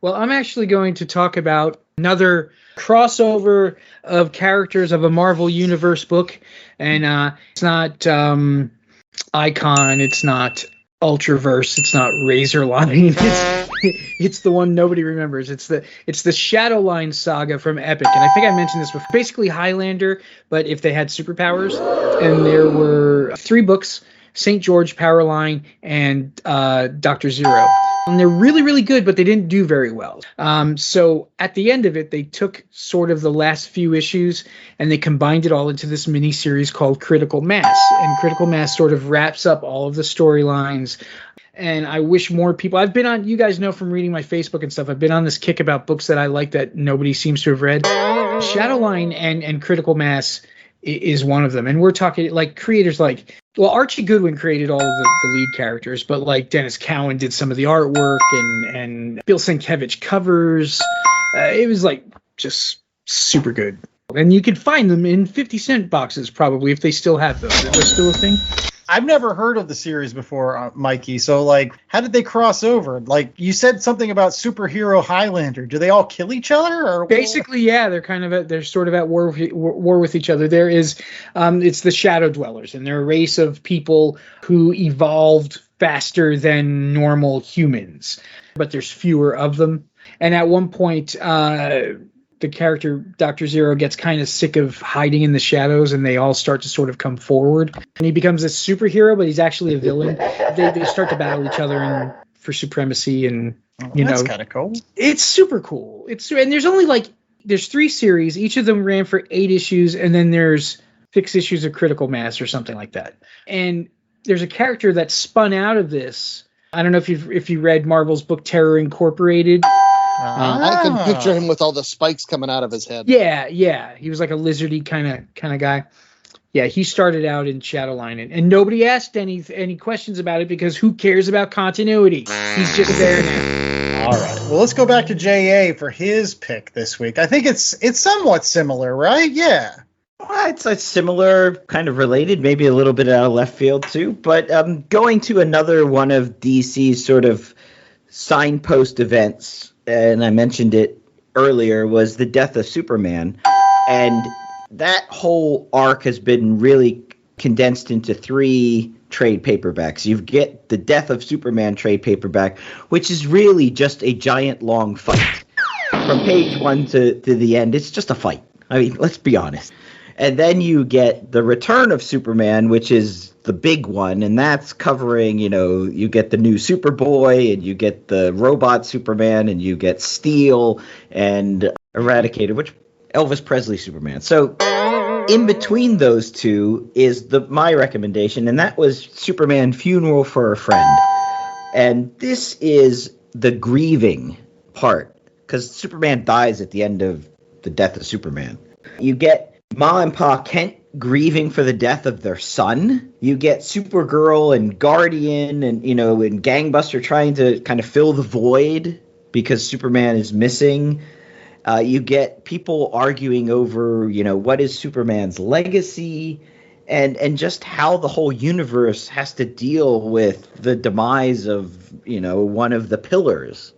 Well, I'm actually going to talk about another crossover of characters of a Marvel Universe book. And it's not Icon, it's not Ultraverse, it's not Razorline. It's the one nobody remembers. It's the Shadowline saga from Epic, and I think I mentioned this before. Basically Highlander, but if they had superpowers. And there were 3 books: St. George, Powerline, and Dr. Zero. And they're really, really good, but they didn't do very well. So at the end of it, they took sort of the last few issues and they combined it all into this mini-series called Critical Mass. And Critical Mass sort of wraps up all of the storylines. And I wish more people, I've been on, you guys know from reading my Facebook and stuff, I've been on this kick about books that I like that nobody seems to have read. Shadowline and Critical Mass is one of them. And we're talking like creators like, well, Archie Goodwin created all of the lead characters, but like Dennis Cowan did some of the artwork and Bill Sienkiewicz covers. It was like just super good. And you can find them in 50-cent boxes probably if they still have those. Is there still a thing? I've never heard of the series before, Mikey. So, like, how did they cross over? Like, you said something about superhero Highlander. Do they all kill each other? Or basically, yeah, they're sort of at war with each other. There is, it's the Shadow Dwellers, and they're a race of people who evolved faster than normal humans, but there's fewer of them. And at one point, the character Dr. Zero gets kind of sick of hiding in the shadows, and they all start to sort of come forward. And he becomes a superhero, but he's actually a villain. They start to battle each other for supremacy, and that's kind of cool. It's super cool. And there's 3 series. Each of them ran for 8 issues, and then there's 6 issues of Critical Mass or something like that. And there's a character that spun out of this I don't know if you read Marvel's book Terror Incorporated. I can picture him with all the spikes coming out of his head. Yeah. He was like a lizardy kind of guy. Yeah, he started out in Shadowline, and nobody asked any questions about it because who cares about continuity? He's just there now. All right. Well, let's go back to J.A. for his pick this week. I think it's somewhat similar, right? Yeah. Well, it's similar, kind of related, maybe a little bit out of left field too. But going to another one of DC's sort of signpost events, and I mentioned it earlier, was the death of Superman. And that whole arc has been really condensed into 3 trade paperbacks. You get the Death of Superman trade paperback, which is really just a giant long fight. From page 1 to the end, it's just a fight. I mean, let's be honest. And then you get the Return of Superman, which is the big one, and that's covering, you get the new Superboy, and you get the robot Superman, and you get Steel and Eradicated, which Elvis Presley Superman. So in between those two is my recommendation, and that was Superman Funeral for a Friend. And this is the grieving part, because Superman dies at the end of the Death of Superman. You get Ma and Pa Kent grieving for the death of their son. You get Supergirl and Guardian and Gangbuster trying to kind of fill the void because Superman is missing. You get people arguing over, what is Superman's legacy, and just how the whole universe has to deal with the demise of, one of the pillars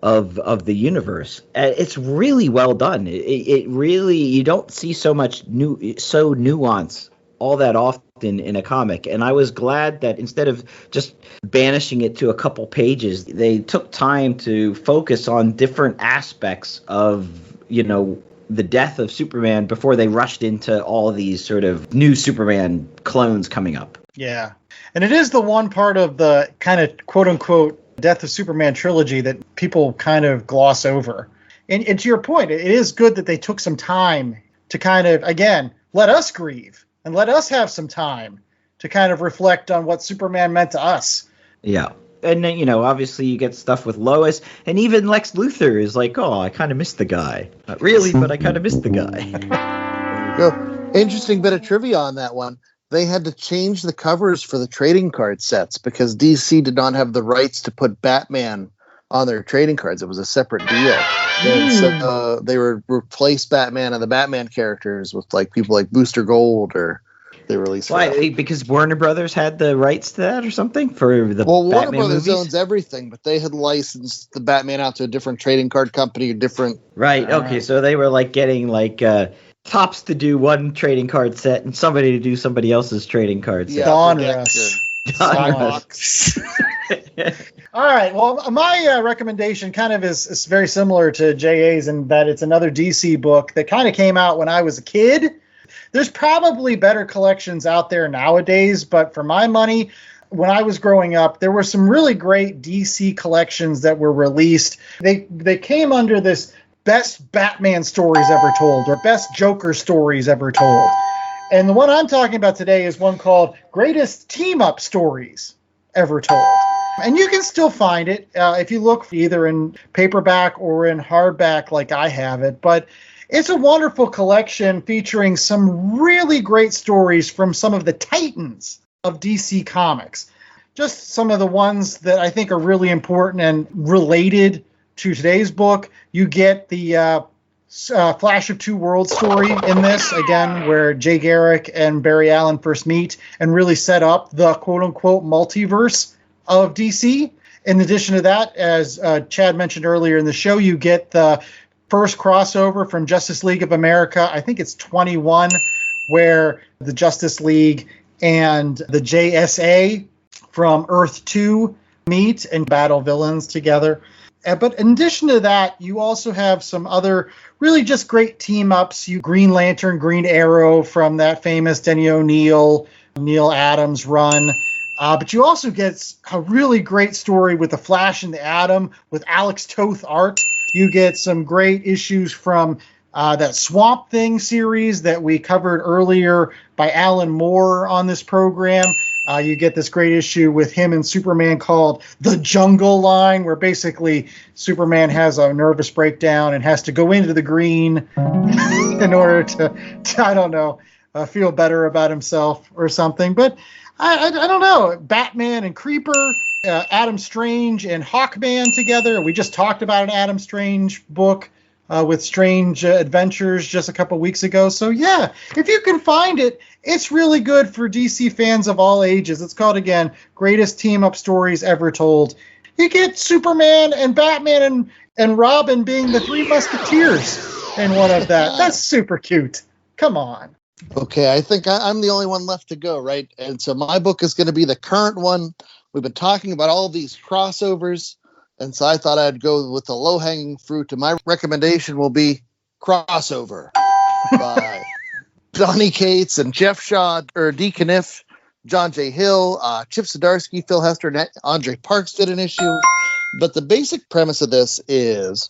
of the universe. It's really well done. It really, you don't see so much nuance all that often in a comic. And I was glad that instead of just banishing it to a couple pages, they took time to focus on different aspects of, the death of Superman before they rushed into all these sort of new Superman clones coming up. Yeah. And it is the one part of the kind of quote unquote Death of Superman trilogy that people kind of gloss over. And to your point, it is good that they took some time to kind of, again, let us grieve and let us have some time to kind of reflect on what Superman meant to us. Yeah. And then, obviously you get stuff with Lois, and even Lex Luthor is like, oh, I kind of missed the guy. Not really, but I kind of missed the guy. There you go. Interesting bit of trivia on that one. They had to change the covers for the trading card sets because DC did not have the rights to put Batman on their trading cards. It was a separate deal. And so they would replace Batman and the Batman characters with people like Booster Gold, or they released. Why? Because Warner Brothers had the rights to that or something for the Warner Batman Brothers movies? owns everything, but they had licensed the Batman out to a different trading card company, different. Right. Okay. So they were getting Tops to do one trading card set and somebody to do somebody else's trading card set. Donruss. All right. Well, my recommendation kind of is very similar to JA's in that it's another DC book that kind of came out when I was a kid. There's probably better collections out there nowadays, but for my money, when I was growing up, there were some really great DC collections that were released. They came under this best Batman stories ever told, or best Joker stories ever told. And the one I'm talking about today is one called Greatest Team-Up Stories Ever Told. And you can still find it if you look either in paperback or in hardback like I have it. But it's a wonderful collection featuring some really great stories from some of the titans of DC Comics. Just some of the ones that I think are really important and related to today's book. You get the Flash of Two Worlds story in this, again, where Jay Garrick and Barry Allen first meet and really set up the quote-unquote multiverse of DC. In addition to that, as Chad mentioned earlier in the show, you get the first crossover from Justice League of America. I think it's 21, where the Justice League and the JSA from Earth 2 meet and battle villains together. But in addition to that, you also have some other really just great team-ups. You Green Lantern, Green Arrow from that famous Denny O'Neil, Neil Adams run. But you also get a really great story with the Flash and the Atom with Alex Toth art. You get some great issues from that Swamp Thing series that we covered earlier by Alan Moore on this program. You get this great issue with him and Superman called The Jungle Line, where basically Superman has a nervous breakdown and has to go into the green in order to I don't know, feel better about himself or something. But I don't know. Batman and Creeper, Adam Strange and Hawkman together. We just talked about an Adam Strange book with Strange Adventures just a couple weeks ago. So yeah, if you can find it, it's really good for DC fans of all ages. It's called, again, Greatest Team-Up Stories Ever Told. You get Superman and Batman and Robin being the Three Musketeers in one of that. That's super cute. Come on. Okay, I think I'm the only one left to go, right? And so my book is going to be the current one. We've been talking about all these crossovers, and so I thought I'd go with the low-hanging fruit. And my recommendation will be Crossover by Donny Cates and Jeff Shaw, or D. Kniff, John J. Hill, Chip Zdarsky, Phil Hester, and Andre Parks did an issue. But the basic premise of this is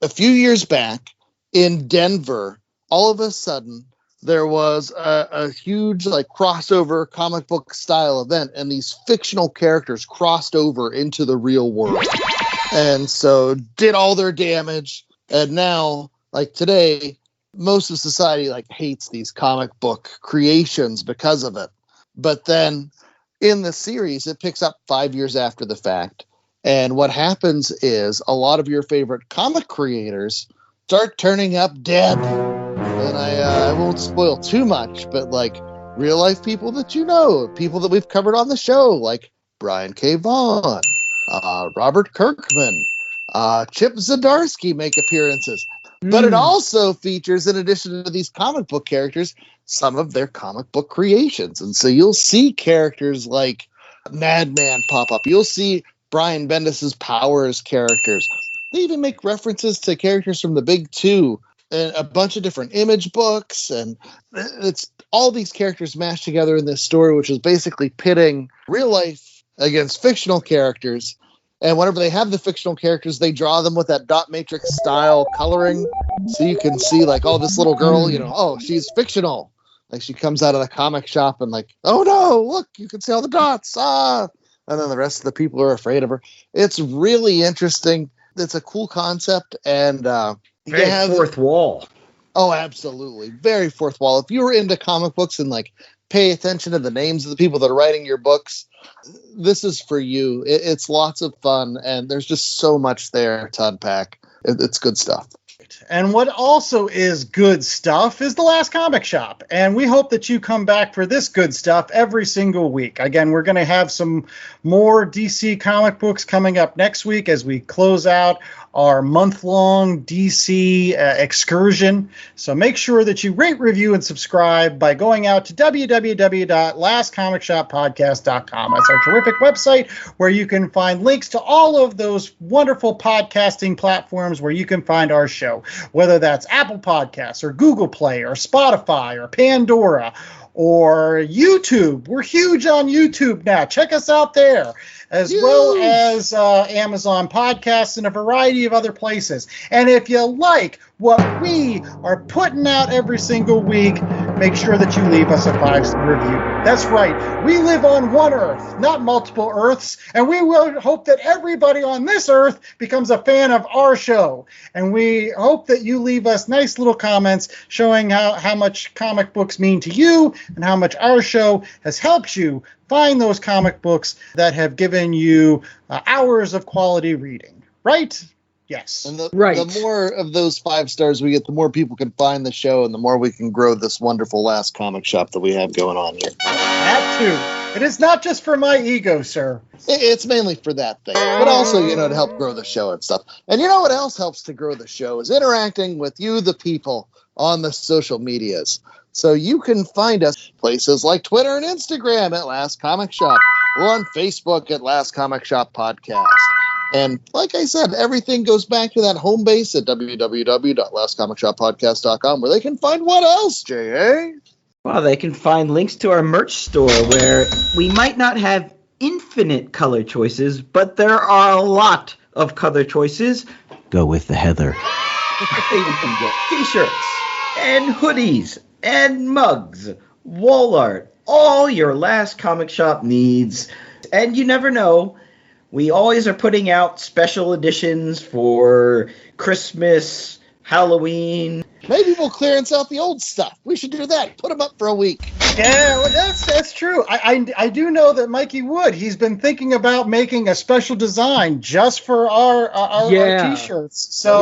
a few years back in Denver, all of a sudden, there was a huge crossover comic book style event, and these fictional characters crossed over into the real world, and so did all their damage. And now, today, most of society hates these comic book creations because of it. But then in the series, it picks up 5 years after the fact, and what happens is a lot of your favorite comic creators start turning up dead. And I won't spoil too much, but real life people that you know, people that we've covered on the show, like Brian K. Vaughan, Robert Kirkman, Chip Zdarsky make appearances. But it also features, in addition to these comic book characters, some of their comic book creations. And so you'll see characters like Madman pop up. You'll see Brian Bendis' Powers characters. They even make references to characters from the Big Two and a bunch of different Image books, and it's all these characters mashed together in this story, which is basically pitting real life against fictional characters. And whenever they have the fictional characters, they draw them with that dot matrix style coloring, so you can see this little girl, she's fictional. She comes out of the comic shop and oh no, look, you can see all the dots, and then the rest of the people are afraid of her. It's really interesting. It's a cool concept, and very fourth wall. Oh, absolutely. Very fourth wall. If you were into comic books and pay attention to the names of the people that are writing your books, this is for you. It's lots of fun, and there's just so much there to unpack. It's good stuff. And what also is good stuff is The Last Comic Shop. And we hope that you come back for this good stuff every single week. Again, we're going to have some more DC comic books coming up next week as we close out our month-long DC excursion. So make sure that you rate, review, and subscribe by going out to www.lastcomicshoppodcast.com. That's our terrific website where you can find links to all of those wonderful podcasting platforms where you can find our show, whether that's Apple Podcasts or Google Play or Spotify or Pandora or YouTube. We're huge on YouTube now. Check us out there, as well as Amazon Podcasts and a variety of other places. And if you like what we are putting out every single week, make sure that you leave us a 5-star review. That's right. We live on one Earth, not multiple Earths, and we will hope that everybody on this Earth becomes a fan of our show. And we hope that you leave us nice little comments showing how much comic books mean to you and how much our show has helped you find those comic books that have given you hours of quality reading. Right? Yes. And the more of those 5 stars we get, the more people can find the show, and the more we can grow this wonderful Last Comic Shop that we have going on here. That too. It is not just for my ego, sir. It's mainly for that thing, but also, to help grow the show and stuff. And you know what else helps to grow the show is interacting with you, the people, on the social medias. So you can find us places like Twitter and Instagram at Last Comic Shop, or on Facebook at Last Comic Shop Podcast. And like I said, everything goes back to that home base at www.lastcomicshoppodcast.com, where they can find what else, J.A.? Well, they can find links to our merch store, where we might not have infinite color choices, but there are a lot of color choices. Go with the Heather. You can get t-shirts and hoodies and mugs, wall art, all your last comic shop needs. And you never know, we always are putting out special editions for Christmas, Halloween. Maybe we'll clearance out the old stuff. We should do that. Put them up for a week. Yeah, well, that's true. I do know that Mikey Wood, he's been thinking about making a special design just for our T-shirts. So,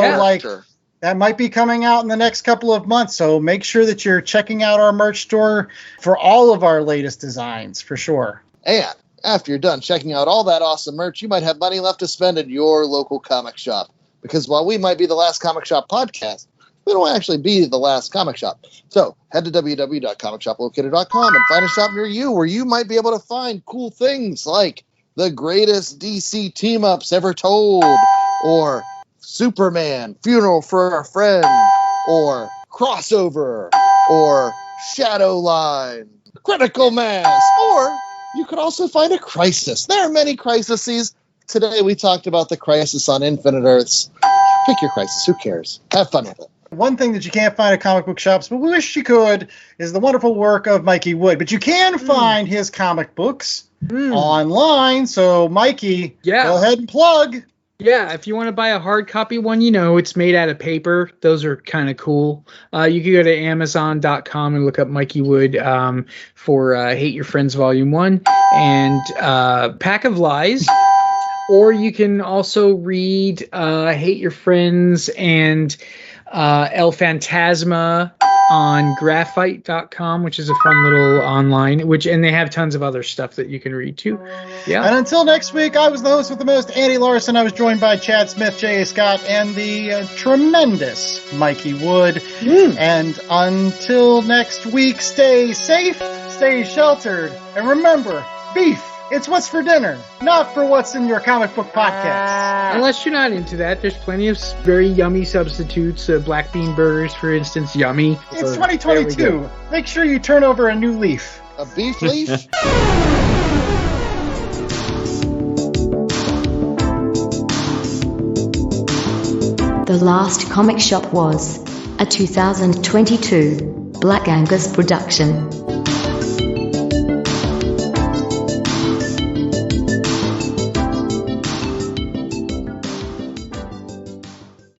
that might be coming out in the next couple of months. So make sure that you're checking out our merch store for all of our latest designs, for sure. And after you're done checking out all that awesome merch, you might have money left to spend at your local comic shop. Because while we might be the last comic shop podcast, we don't actually be the last comic shop. So head to www.comicshoplocator.com and find a shop near you where you might be able to find cool things like the greatest DC team-ups ever told, or Superman, Funeral for a Friend, or Crossover, or Shadowline, Critical Mass, or you could also find a Crisis. There are many crises. Today we talked about the Crisis on Infinite Earths. Pick your crisis. Who cares? Have fun with it. One thing that you can't find at comic book shops, but we wish you could, is the wonderful work of Mikey Wood. But you can find his comic books online. So, Mikey, go ahead and plug. Yeah, if you want to buy a hard copy one, it's made out of paper. Those are kind of cool. You can go to Amazon.com and look up Mikey Wood for Hate Your Friends Volume 1 and Pack of Lies. Or you can also read Hate Your Friends and El Phantasma on graphite.com, which is a fun little online, and they have tons of other stuff that you can read too. Yeah. And until next week, I was the host with the most, Andy Larson. I was joined by Chad Smith, J.A. Scott, and the tremendous Mikey Wood. And until next week, stay safe, stay sheltered, and remember, beef. It's what's for dinner, not for what's in your comic book podcast. Unless you're not into that, there's plenty of very yummy substitutes. Black bean burgers, for instance, yummy. It's 2022. Make sure you turn over a new leaf. A beef leaf? The Last Comic Shop was a 2022 Black Angus production.